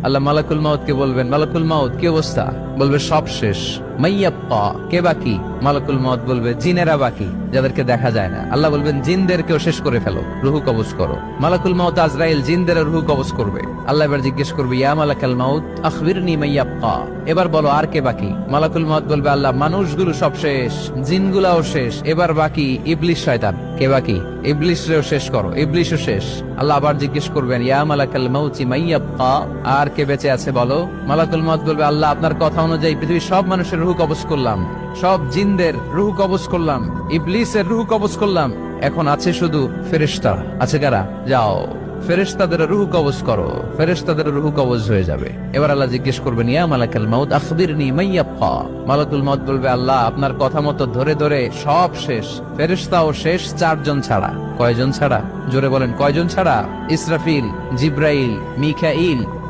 আল্লাহ মালাকুল মাউত কে বলবেন, মালাকুল মাউত কি অবস্থা? বলবে সব শেষ। মাইয়াব্বা, কে বাকি? মালাকুল মাউত বলবে জিনেরা বাকি, যাদেরকে দেখা যায় না। আল্লাহ বলবেন জিনদেরকেও শেষ করে ফেলো, রুহু কবজ করো। মালাকুল মাউত আজরাইল জিনদের রুহু কবজ করবে। আল্লাহ এবার জিজ্ঞেস করবে, ইয়া মালাকাল মাউত আখবিরনি মাইয়াব্বা, এবার বলো আর কে বাকি? মালাকুল মাউত বলবে, আল্লাহ মানুষগুলো সব শেষ, জিনগুলাও শেষ, এবার বাকি ইবলিস শয়তান। কে বাকি? ইবলিসরেও শেষ করো, ইবলিসও শেষ। আল্লাহ আবার জিজ্ঞেস করবেন, ইয়া মালাকাল মাউতি মাইয়াব্বা, আর কে বেঁচে আছে বলো? মালাকুল মাউত বলবে, আল্লাহ আপনার কথা অনুযায়ী পৃথিবীর সব মানুষের রুহু কবজ করলাম, সব জিনদের রুহু কবজ করলাম, ইবলিসের রুহু কবজ করলাম, এখন আছে শুধু ফেরেশতা। আছে কারা? যাও ফেরেশতাদের রুহু কবজ করো। ফেরেশতাদের রুহু কবজ হয়ে যাবে। এবার আল্লাহ জিজ্ঞেস করবেন, ইয়া মালাকাল মাউত আখবিরনি মাইয়াব্বা। মালাকুল মাউত বলবে, আল্লাহ আপনার কথা মতো ধরে ধরে সব শেষ, ফেরেশতাও শেষ, 4 জন ছাড়া। কয়জন ছাড়া? জোরে বলেন, কয়জন ছাড়া? ইসরাফিল, জিব্রাইল, মিকাইল,